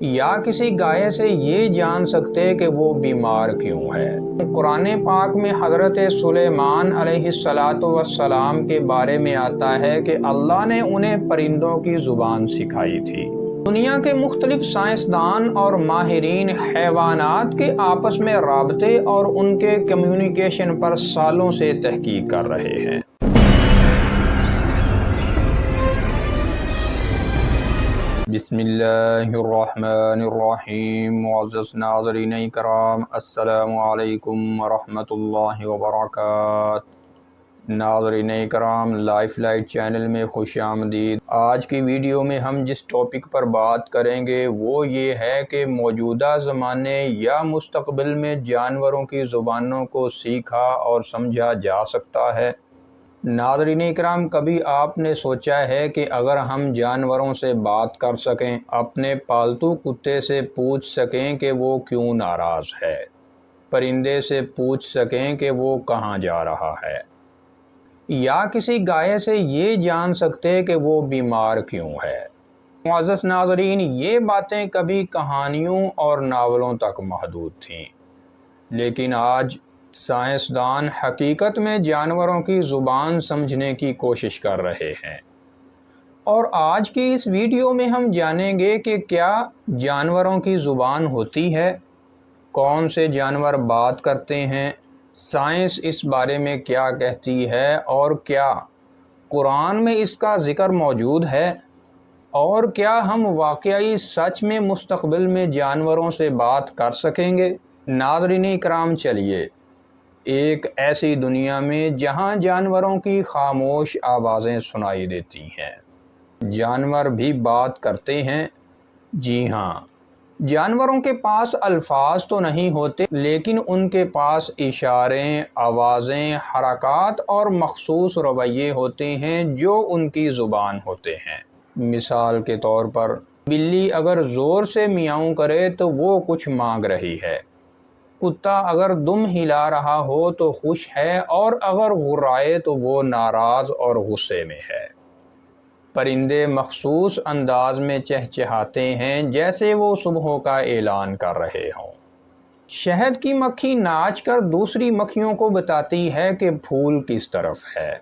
یا کسی گائے سے یہ جان سکتے کہ وہ بیمار کیوں ہے۔ قرآن پاک میں حضرت سلیمان علیہ السلام کے بارے میں آتا ہے کہ اللہ نے انہیں پرندوں کی زبان سکھائی تھی۔ دنیا کے مختلف سائنسدان اور ماہرین حیوانات کے آپس میں رابطے اور ان کے کمیونیکیشن پر سالوں سے تحقیق کر رہے ہیں۔ بسم اللہ الرحمن الرحیم۔ معزز ناظرین کرام، السلام علیکم ورحمۃ اللہ وبرکاتہ۔ ناظرین کرام، لائف لائٹ چینل میں خوش آمدید۔ آج کی ویڈیو میں ہم جس ٹاپک پر بات کریں گے وہ یہ ہے کہ موجودہ زمانے یا مستقبل میں جانوروں کی زبانوں کو سیکھا اور سمجھا جا سکتا ہے۔ ناظرین اکرام، کبھی آپ نے سوچا ہے کہ اگر ہم جانوروں سے بات کر سکیں، اپنے پالتو کتے سے پوچھ سکیں کہ وہ کیوں ناراض ہے، پرندے سے پوچھ سکیں کہ وہ کہاں جا رہا ہے، یا کسی گائے سے یہ جان سکتے کہ وہ بیمار کیوں ہے؟ معزز ناظرین، یہ باتیں کبھی کہانیوں اور ناولوں تک محدود تھیں، لیکن آج سائنسدان حقیقت میں جانوروں کی زبان سمجھنے کی کوشش کر رہے ہیں۔ اور آج کی اس ویڈیو میں ہم جانیں گے کہ کیا جانوروں کی زبان ہوتی ہے، کون سے جانور بات کرتے ہیں، سائنس اس بارے میں کیا کہتی ہے، اور کیا قرآن میں اس کا ذکر موجود ہے، اور کیا ہم واقعی سچ میں مستقبل میں جانوروں سے بات کر سکیں گے؟ ناظرین اکرام، چلیے ایک ایسی دنیا میں جہاں جانوروں کی خاموش آوازیں سنائی دیتی ہیں، جانور بھی بات کرتے ہیں۔ جی ہاں، جانوروں کے پاس الفاظ تو نہیں ہوتے، لیکن ان کے پاس اشارے، آوازیں، حرکات اور مخصوص رویے ہوتے ہیں جو ان کی زبان ہوتے ہیں۔ مثال کے طور پر بلی اگر زور سے میاؤں کرے تو وہ کچھ مانگ رہی ہے، کتا اگر دم ہلا رہا ہو تو خوش ہے، اور اگر غرائے تو وہ ناراض اور غصے میں ہے۔ پرندے مخصوص انداز میں چہچہاتے ہیں جیسے وہ صبح کا اعلان کر رہے ہوں۔ شہد کی مکھی ناچ کر دوسری مکھیوں کو بتاتی ہے کہ پھول کس طرف ہے۔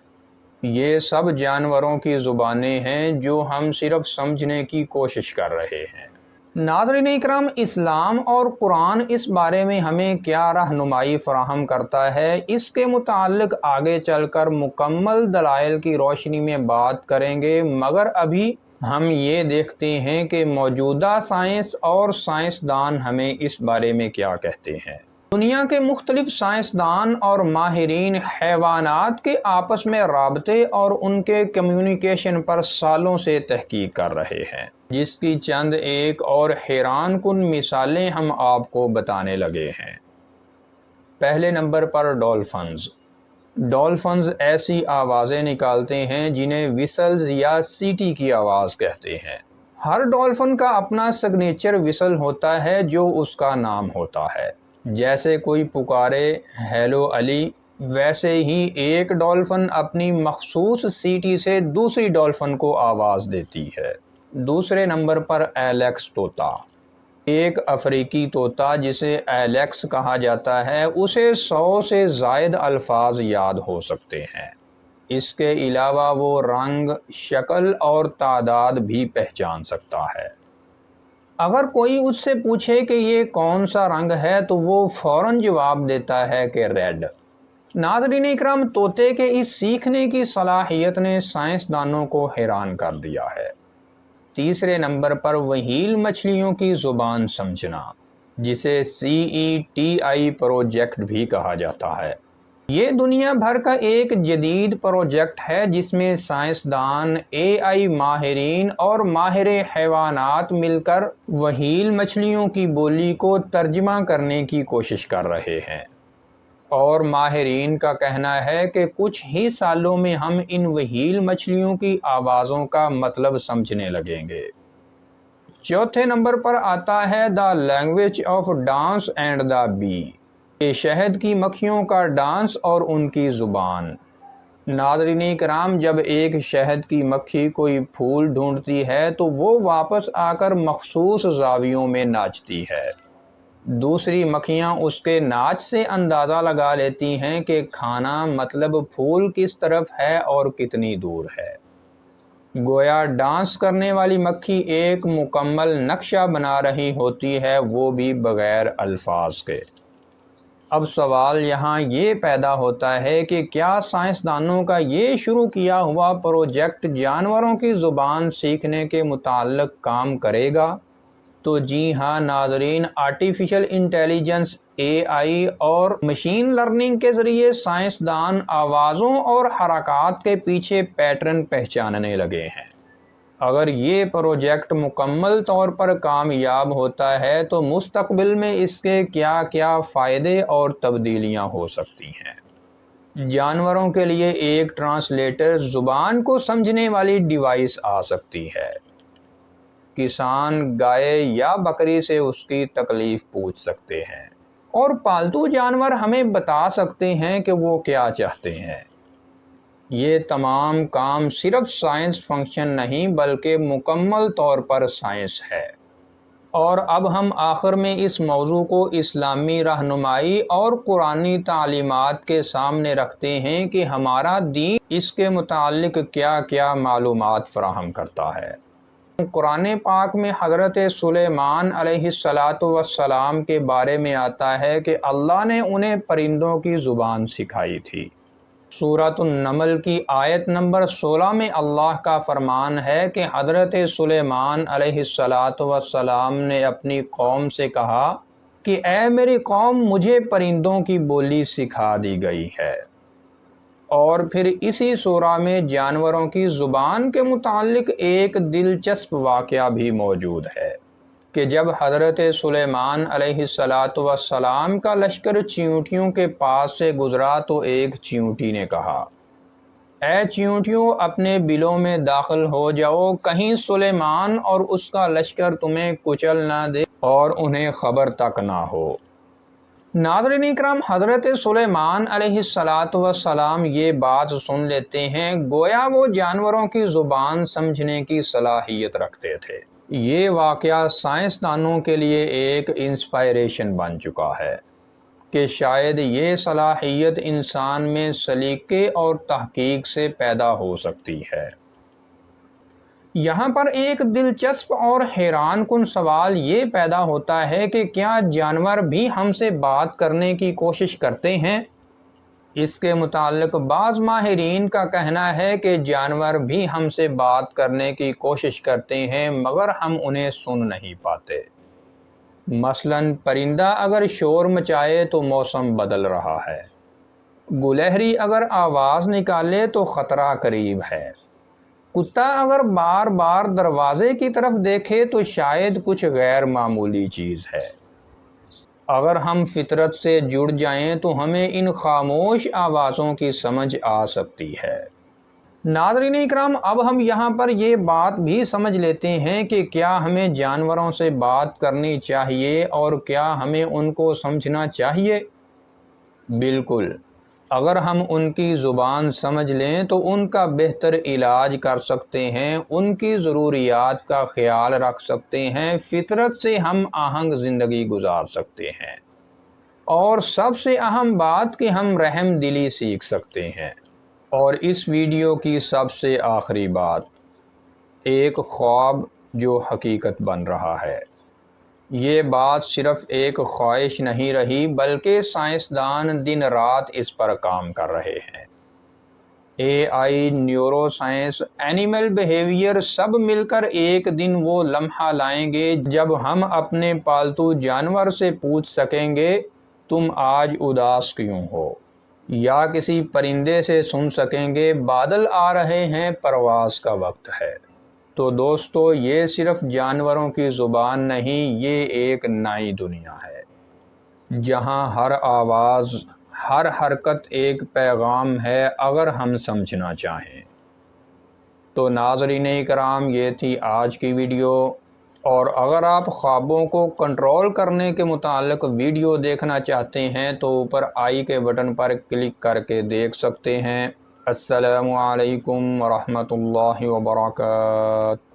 یہ سب جانوروں کی زبانیں ہیں جو ہم صرف سمجھنے کی کوشش کر رہے ہیں۔ ناظرین اکرام، اسلام اور قرآن اس بارے میں ہمیں کیا رہنمائی فراہم کرتا ہے، اس کے متعلق آگے چل کر مکمل دلائل کی روشنی میں بات کریں گے، مگر ابھی ہم یہ دیکھتے ہیں کہ موجودہ سائنس اور سائنسدان ہمیں اس بارے میں کیا کہتے ہیں۔ دنیا کے مختلف سائنسدان اور ماہرین حیوانات کے آپس میں رابطے اور ان کے کمیونیکیشن پر سالوں سے تحقیق کر رہے ہیں، جس کی چند ایک اور حیران کن مثالیں ہم آپ کو بتانے لگے ہیں۔ پہلے نمبر پر ڈولفنز۔ ڈولفنز ایسی آوازیں نکالتے ہیں جنہیں وسلز یا سیٹی کی آواز کہتے ہیں۔ ہر ڈولفن کا اپنا سگنیچر وسل ہوتا ہے جو اس کا نام ہوتا ہے۔ جیسے کوئی پکارے ہیلو علی، ویسے ہی ایک ڈولفن اپنی مخصوص سیٹی سے دوسری ڈولفن کو آواز دیتی ہے۔ دوسرے نمبر پر ایلیکس طوطا۔ ایک افریقی طوطا جسے ایلیکس کہا جاتا ہے، اسے 100 سے زائد الفاظ یاد ہو سکتے ہیں۔ اس کے علاوہ وہ رنگ، شکل اور تعداد بھی پہچان سکتا ہے۔ اگر کوئی اس سے پوچھے کہ یہ کون سا رنگ ہے تو وہ فوراً جواب دیتا ہے کہ ریڈ۔ ناظرین اکرام، طوطے کے اس سیکھنے کی صلاحیت نے سائنسدانوں کو حیران کر دیا ہے۔ تیسرے نمبر پر وہیل مچھلیوں کی زبان سمجھنا، جسے CETI پروجیکٹ بھی کہا جاتا ہے۔ یہ دنیا بھر کا ایک جدید پروجیکٹ ہے جس میں سائنسدان، AI ماہرین اور ماہر حیوانات مل کر وہیل مچھلیوں کی بولی کو ترجمہ کرنے کی کوشش کر رہے ہیں، اور ماہرین کا کہنا ہے کہ کچھ ہی سالوں میں ہم ان وہیل مچھلیوں کی آوازوں کا مطلب سمجھنے لگیں گے۔ چوتھے نمبر پر آتا ہے the language of dance and the bee, یہ شہد کی مکھیوں کا ڈانس اور ان کی زبان۔ ناظرین کرام، جب ایک شہد کی مکھی کوئی پھول ڈھونڈتی ہے تو وہ واپس آ کر مخصوص زاویوں میں ناچتی ہے۔ دوسری مکھیاں اس کے ناچ سے اندازہ لگا لیتی ہیں کہ کھانا مطلب پھول کس طرف ہے اور کتنی دور ہے۔ گویا ڈانس کرنے والی مکھی ایک مکمل نقشہ بنا رہی ہوتی ہے، وہ بھی بغیر الفاظ کے۔ اب سوال یہاں یہ پیدا ہوتا ہے کہ کیا سائنسدانوں کا یہ شروع کیا ہوا پروجیکٹ جانوروں کی زبان سیکھنے کے متعلق کام کرے گا؟ تو جی ہاں ناظرین، آرٹیفیشل انٹیلیجنس AI اور مشین لرننگ کے ذریعے سائنسدان آوازوں اور حرکات کے پیچھے پیٹرن پہچاننے لگے ہیں۔ اگر یہ پروجیکٹ مکمل طور پر کامیاب ہوتا ہے تو مستقبل میں اس کے کیا کیا فائدے اور تبدیلیاں ہو سکتی ہیں۔ جانوروں کے لیے ایک ٹرانسلیٹر زبان کو سمجھنے والی ڈیوائس آ سکتی ہے۔ کسان گائے یا بکری سے اس کی تکلیف پوچھ سکتے ہیں اور پالتو جانور ہمیں بتا سکتے ہیں کہ وہ کیا چاہتے ہیں۔ یہ تمام کام صرف سائنس فنکشن نہیں بلکہ مکمل طور پر سائنس ہے۔ اور اب ہم آخر میں اس موضوع کو اسلامی رہنمائی اور قرآنی تعلیمات کے سامنے رکھتے ہیں کہ ہمارا دین اس کے متعلق کیا کیا معلومات فراہم کرتا ہے۔ قرآن پاک میں حضرت سلیمان علیہ السلام کے بارے میں آتا ہے کہ اللہ نے انہیں پرندوں کی زبان سکھائی تھی۔ سورۃ النمل کی آیت نمبر 16 میں اللہ کا فرمان ہے کہ حضرت سلیمان علیہ السلام نے اپنی قوم سے کہا کہ اے میری قوم، مجھے پرندوں کی بولی سکھا دی گئی ہے۔ اور پھر اسی سورہ میں جانوروں کی زبان کے متعلق ایک دلچسپ واقعہ بھی موجود ہے کہ جب حضرت سلیمان علیہ السلام کا لشکر چیونٹیوں کے پاس سے گزرا تو ایک چیونٹی نے کہا، اے چیونٹیوں، اپنے بلوں میں داخل ہو جاؤ، کہیں سلیمان اور اس کا لشکر تمہیں کچل نہ دے اور انہیں خبر تک نہ ہو۔ ناظرین اکرام، حضرت سلیمان علیہ السلام یہ بات سن لیتے ہیں، گویا وہ جانوروں کی زبان سمجھنے کی صلاحیت رکھتے تھے۔ یہ واقعہ سائنسدانوں کے لیے ایک انسپائریشن بن چکا ہے کہ شاید یہ صلاحیت انسان میں سلیقے اور تحقیق سے پیدا ہو سکتی ہے۔ یہاں پر ایک دلچسپ اور حیران کن سوال یہ پیدا ہوتا ہے کہ کیا جانور بھی ہم سے بات کرنے کی کوشش کرتے ہیں؟ اس کے متعلق بعض ماہرین کا کہنا ہے کہ جانور بھی ہم سے بات کرنے کی کوشش کرتے ہیں مگر ہم انہیں سن نہیں پاتے۔ مثلاً پرندہ اگر شور مچائے تو موسم بدل رہا ہے، گلہری اگر آواز نکالے تو خطرہ قریب ہے، کتا اگر بار بار دروازے کی طرف دیکھے تو شاید کچھ غیر معمولی چیز ہے۔ اگر ہم فطرت سے جڑ جائیں تو ہمیں ان خاموش آوازوں کی سمجھ آ سکتی ہے۔ ناظرین اکرام، اب ہم یہاں پر یہ بات بھی سمجھ لیتے ہیں کہ کیا ہمیں جانوروں سے بات کرنی چاہیے اور کیا ہمیں ان کو سمجھنا چاہیے؟ بالکل، اگر ہم ان کی زبان سمجھ لیں تو ان کا بہتر علاج کر سکتے ہیں، ان کی ضروریات کا خیال رکھ سکتے ہیں، فطرت سے ہم آہنگ زندگی گزار سکتے ہیں، اور سب سے اہم بات کہ ہم رحم دلی سیکھ سکتے ہیں۔ اور اس ویڈیو کی سب سے آخری بات، ایک خواب جو حقیقت بن رہا ہے۔ یہ بات صرف ایک خواہش نہیں رہی بلکہ سائنسدان دن رات اس پر کام کر رہے ہیں۔ AI، neuro science, animal behaviour سب مل کر ایک دن وہ لمحہ لائیں گے جب ہم اپنے پالتو جانور سے پوچھ سکیں گے، تم آج اداس کیوں ہو؟ یا کسی پرندے سے سن سکیں گے، بادل آ رہے ہیں، پرواز کا وقت ہے۔ تو دوستو، یہ صرف جانوروں کی زبان نہیں، یہ ایک نئی دنیا ہے جہاں ہر آواز، ہر حرکت ایک پیغام ہے اگر ہم سمجھنا چاہیں۔ تو ناظرین اکرام، یہ تھی آج کی ویڈیو، اور اگر آپ خوابوں کو کنٹرول کرنے کے متعلق ویڈیو دیکھنا چاہتے ہیں تو اوپر آئی کے بٹن پر کلک کر کے دیکھ سکتے ہیں۔ السلام علیکم ورحمۃ اللہ وبرکاتہ۔